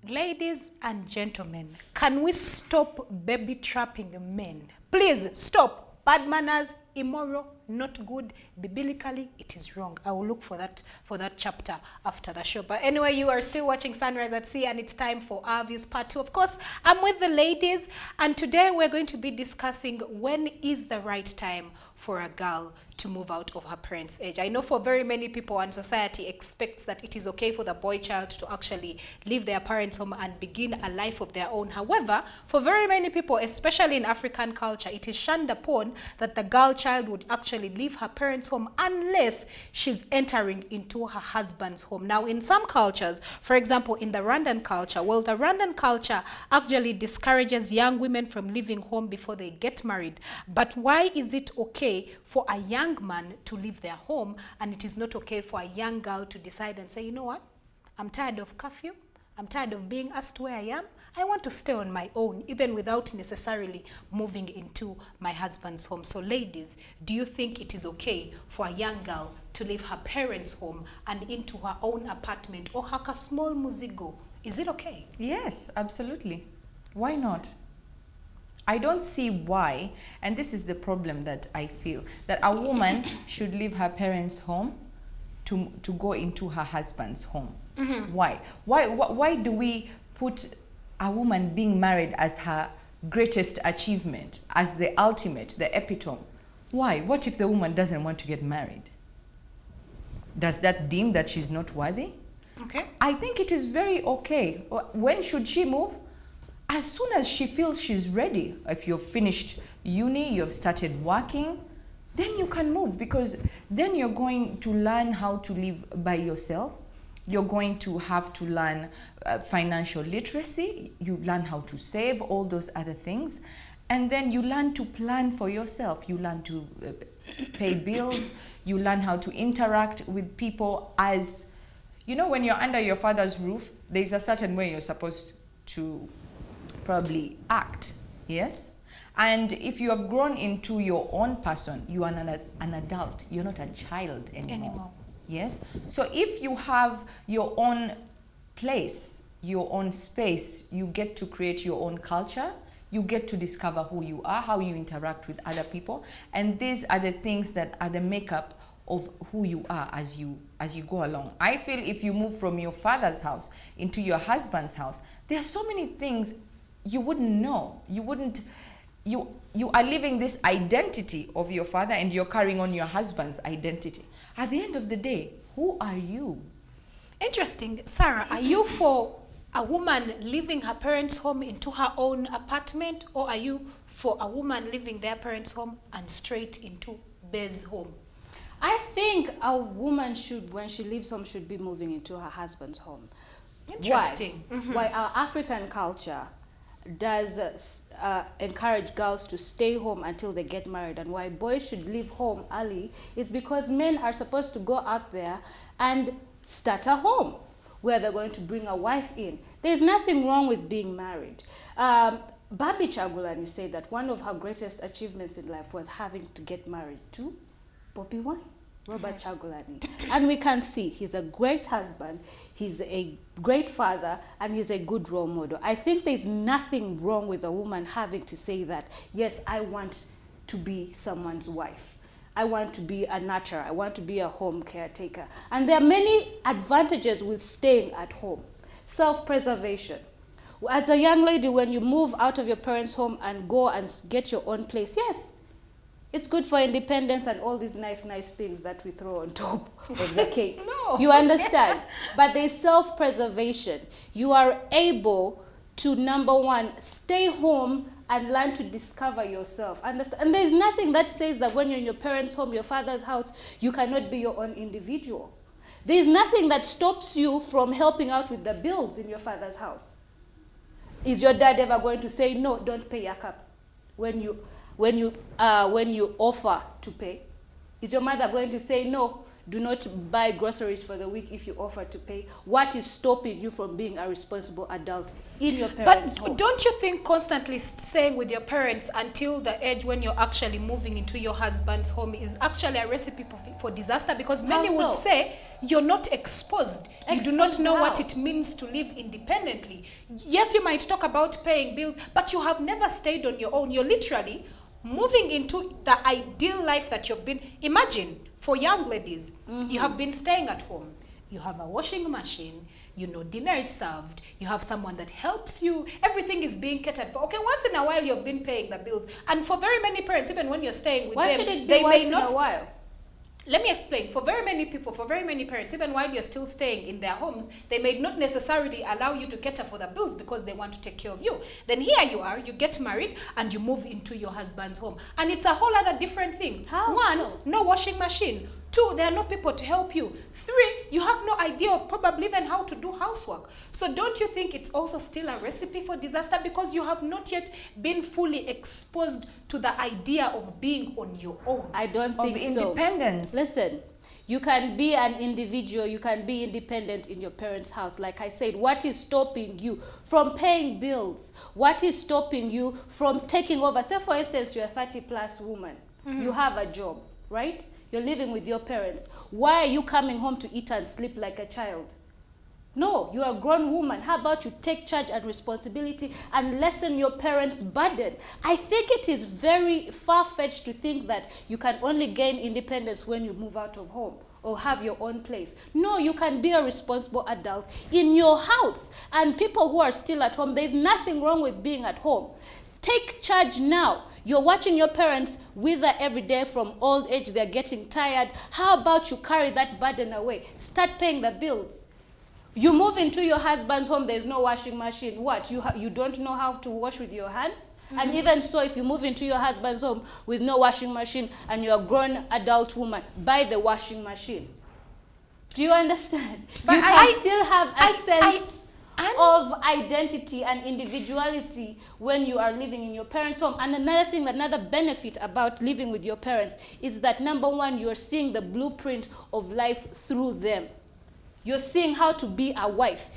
Ladies and gentlemen, can we stop baby trapping men? Please stop. Bad manners, immoral, not good. Biblically, it is wrong. I will look for that chapter after the show. But anyway, you are still watching Sunrise at Sea, and it's time for our views part 2. Of course, I'm with the ladies, and today we're going to be discussing when is the right time for a girl to move out of her parents' age. I know for very many people, and society expects that it is okay for the boy child to actually leave their parents' home and begin a life of their own. However, for very many people, especially in African culture, it is shunned upon that the girl child would actually leave her parents' home unless she's entering into her husband's home. Now, in some cultures, for example, in the Rwandan culture, well, the Rwandan culture actually discourages young women from leaving home before they get married. But why is it okay for a young man to leave their home, and it is not okay for a young girl to decide and say, you know what, I'm tired of curfew, I'm tired of being asked where I am, I want to stay on my own, even without necessarily moving into my husband's home? So ladies, do you think it is okay for a young girl to leave her parents' home and into her own apartment or her small muzigo? Is it okay? Yes, absolutely. Why not? I don't see why, and this is the problem that I feel, that a woman should leave her parents' home to go into her husband's home. Mm-hmm. Why do we put a woman being married as her greatest achievement, as the ultimate, the epitome? Why? What if the woman doesn't want to get married? Does that deem that she's not worthy? Okay. I think it is very okay. When should she move? As soon as she feels she's ready. If you've finished uni, you've started working, then you can move, because then you're going to learn how to live by yourself. You're going to have to learn financial literacy. You learn how to save, all those other things. And then you learn to plan for yourself. You learn to pay bills. You learn how to interact with people. As you know, when you're under your father's roof, there's a certain way you're supposed to probably act, yes? And if you have grown into your own person, you are an adult. You're not a child anymore. Yes? So if you have your own place, your own space, you get to create your own culture, you get to discover who you are, how you interact with other people, and these are the things that are the makeup of who you are as you go along. I feel if you move from your father's house into your husband's house, there are so many things you wouldn't know. You are living this identity of your father, and you're carrying on your husband's identity. At the end of the day, who are you? Interesting. Sarah, are you for a woman leaving her parents' home into her own apartment, or are you for a woman leaving their parents' home and straight into Bez's home? I think a woman should, when she leaves home, should be moving into her husband's home. Interesting. Why? Mm-hmm. Why our African culture does encourage girls to stay home until they get married, and why boys should leave home early is because men are supposed to go out there and start a home where they're going to bring a wife in. There's nothing wrong with being married. Barbie Chagulani said that one of her greatest achievements in life was having to get married to Bobi Wine, Robert Chagulani. And we can see he's a great husband, he's a great father, and he's a good role model. I think there's nothing wrong with a woman having to say that, yes, I want to be someone's wife. I want to be a nurturer. I want to be a home caretaker. And there are many advantages with staying at home. Self-preservation. As a young lady, when you move out of your parents' home and go and get your own place, yes, it's good for independence and all these nice things that we throw on top of the cake. No. You understand? But there's self-preservation. You are able to, number one, stay home and learn to discover yourself. Understand? And there's nothing that says that when you're in your parents' home, your father's house, you cannot be your own individual. There's nothing that stops you from helping out with the bills in your father's house. Is your dad ever going to say, no, don't pay your cup when you offer to pay? Is your mother going to say, no, do not buy groceries for the week if you offer to pay. What is stopping you from being a responsible adult in your parents' home? But don't you think constantly staying with your parents until the age when you're actually moving into your husband's home is actually a recipe for disaster? Because many How would so? say you're not exposed. You do not Exposed know what how? it means to live independently. Yes, you might talk about paying bills, but you have never stayed on your own. You're literally moving into the ideal life that you've been. Imagine, for young ladies, you have been staying at home. You have a washing machine, you know, dinner is served, you have someone that helps you, everything is being catered for. Okay, once in a while you've been paying the bills. And for very many parents, even when you're staying with Why them, should it be they once may in not. a while? Let me explain. For very many people, for very many parents, even while you're still staying in their homes, they may not necessarily allow you to cater for the bills because they want to take care of you. Then here you are, you get married and you move into your husband's home. And it's a whole other different thing. How One, so? no washing machine. Two, there are no people to help you. Three, you have no idea of probably even how to do housework. So don't you think it's also still a recipe for disaster because you have not yet been fully exposed to the idea of being on your own? I don't Of think so. independence. Listen, you can be an individual, you can be independent in your parents' house. Like I said, what is stopping you from paying bills? What is stopping you from taking over? Say, for instance, you're a 30-plus woman. You have a job, right? You're living with your parents. Why are you coming home to eat and sleep like a child? No, you're a grown woman. How about you take charge and responsibility and lessen your parents' burden? I think it is very far-fetched to think that you can only gain independence when you move out of home or have your own place. No, you can be a responsible adult in your house. And people who are still at home, there's nothing wrong with being at home. Take charge now. You're watching your parents wither every day from old age. They're getting tired. How about you carry that burden away? Start paying the bills. You move into your husband's home, there's no washing machine. What? You don't know how to wash with your hands? And even so, if you move into your husband's home with no washing machine and you're a grown adult woman, buy the washing machine. Do you understand? But you can still have a sense I'm- of identity and individuality when you are living in your parents' home. And another thing, another benefit about living with your parents is that, number one, you're seeing the blueprint of life through them. You're seeing how to be a wife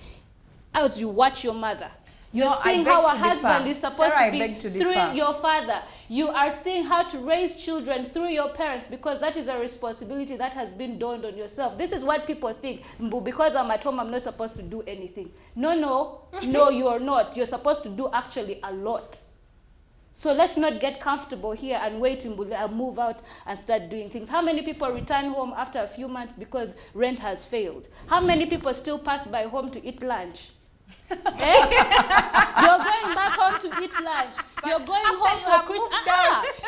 as you watch your mother. You're No, I seeing beg how a to differ. husband is supposed Sarah, I to beg be to through differ. your father. You are seeing how to raise children through your parents, because that is a responsibility that has been dawned on yourself. This is what people think. "Mbu, because I'm at home, I'm not supposed to do anything." No, you're not. You're supposed to do actually a lot. So let's not get comfortable here and wait and move out and start doing things. How many people return home after a few months because rent has failed? How many people still pass by home to eat lunch? You're going back home to eat lunch. You're going home for Christmas.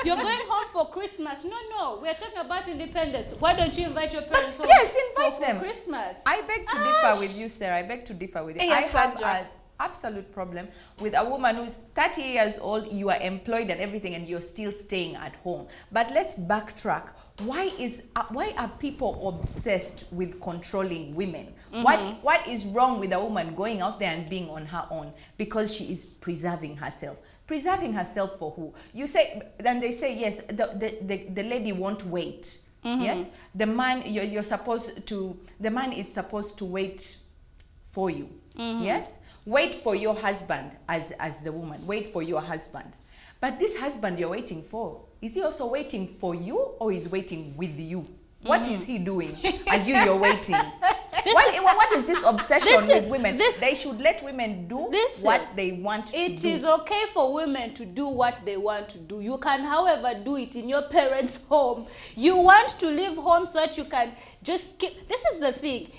You're going home for Christmas. No. We're talking about independence. Why don't you invite your parents home? Yes, invite for them. Christmas. I beg to differ with you, Sarah. I beg to differ with you. Yes, I have Sandra. an absolute problem with a woman who's 30 years old, you are employed and everything, and you're still staying at home. But let's backtrack. Why are people obsessed with controlling women? What is wrong with a woman going out there and being on her own? Because she is preserving herself. Preserving herself for who? You say, then they say, yes, the lady won't wait. Yes, the man you're supposed to. The man is supposed to wait for you. Yes, wait for your husband as the woman. Wait for your husband. But this husband you're waiting for, is he also waiting for you, or is waiting with you? What is he doing as you're waiting? What is this obsession with women? They should let women do what they want to do. It is okay for women to do what they want to do. You can, however, do it in your parents' home. You want to leave home so that you can just keep. This is the thing.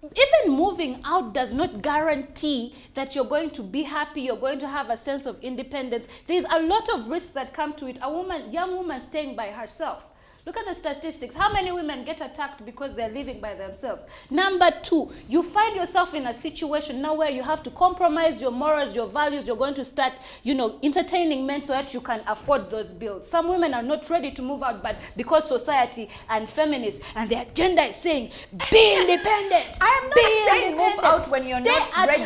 Even moving out does not guarantee that you're going to be happy, you're going to have a sense of independence. There's a lot of risks that come to it. Young woman staying by herself. Look at the statistics. How many women get attacked because they're living by themselves? Number two, you find yourself in a situation now where you have to compromise your morals, your values. You're going to start, entertaining men so that you can afford those bills. Some women are not ready to move out, but because society and feminists and the agenda is saying, be independent. I am not saying move out when you're not ready.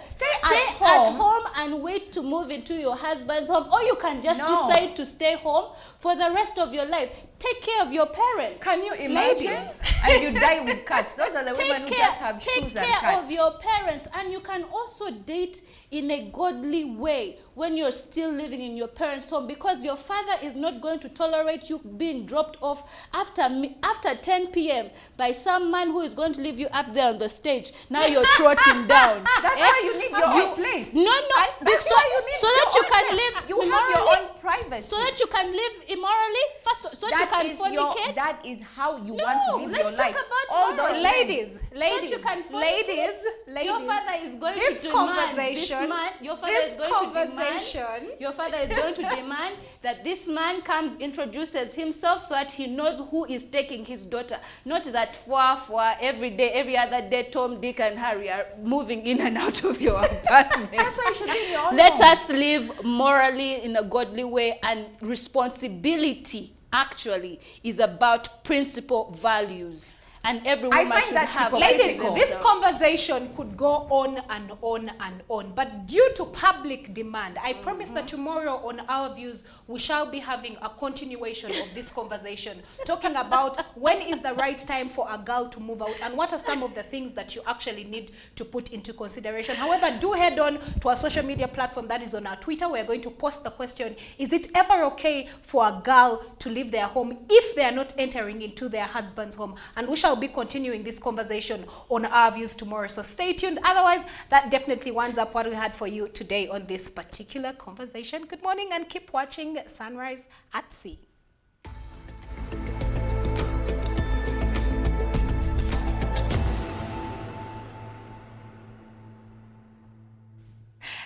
Stay at at home. home and wait to move into your husband's home, or you can just decide to stay home for the rest of your life. take care of your parents. Can you imagine? And you die with cats. Those are the women who just have shoes and Take care cats. of your parents, and you can also date in a godly way when you're still living in your parents' home, because your father is not going to tolerate you being dropped off after 10 p.m. by some man who is going to leave you up there on the stage. Now you're trotting down. That's why you need your own place. No, That's why you need so that your you own can place. live You have immorally, your own privacy. so that you can live immorally, first, so that you can fornicate. That is how you No, want to live let's your talk life. about All morals. those Ladies, So that ladies, you can ladies, fornicate. Your father is going this to demand conversation, this man. Your father this is going to conversation, demand. Your father is going to demand that this man comes, introduces himself, so that he knows who is taking his daughter. Not that every day, every other day, Tom, Dick, and Harry are moving in and out of your apartment. That's why you should be in your own Let home. us live morally in a godly way, and responsibility actually is about principle values. And every I woman find should that have ladies, hypocritical. this conversation could go on and on and on, but due to public demand, I promise that tomorrow on Our Views, we shall be having a continuation of this conversation, talking about when is the right time for a girl to move out and what are some of the things that you actually need to put into consideration. However, do head on to our social media platform that is on our Twitter. We're going to post the question, is it ever okay for a girl to leave their home if they are not entering into their husband's home? And we shall be continuing this conversation on Our Views tomorrow, so stay tuned. Otherwise, that definitely winds up what we had for you today on this particular conversation. Good morning and keep watching Sunrise at Sea.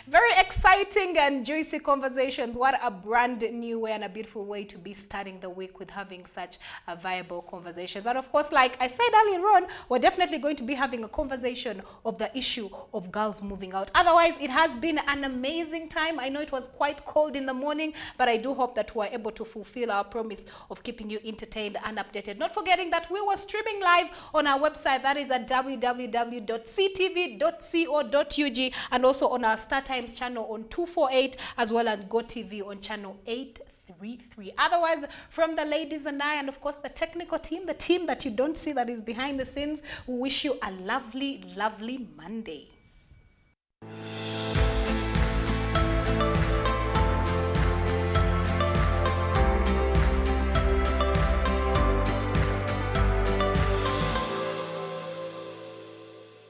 Very exciting and juicy conversations. What a brand new way and a beautiful way to be starting the week, with having such a viable conversation. But of course, like I said earlier on, we're definitely going to be having a conversation of the issue of girls moving out. Otherwise, it has been an amazing time. I know it was quite cold in the morning, but I do hope that we're able to fulfill our promise of keeping you entertained and updated. Not forgetting that we were streaming live on our website, that is at www.ctv.co.ug, and also on our Star Times channel on 248, as well as GoTV on channel 833. Otherwise, from the ladies and I, and of course the technical team, the team that you don't see that is behind the scenes, we wish you a lovely, lovely Monday.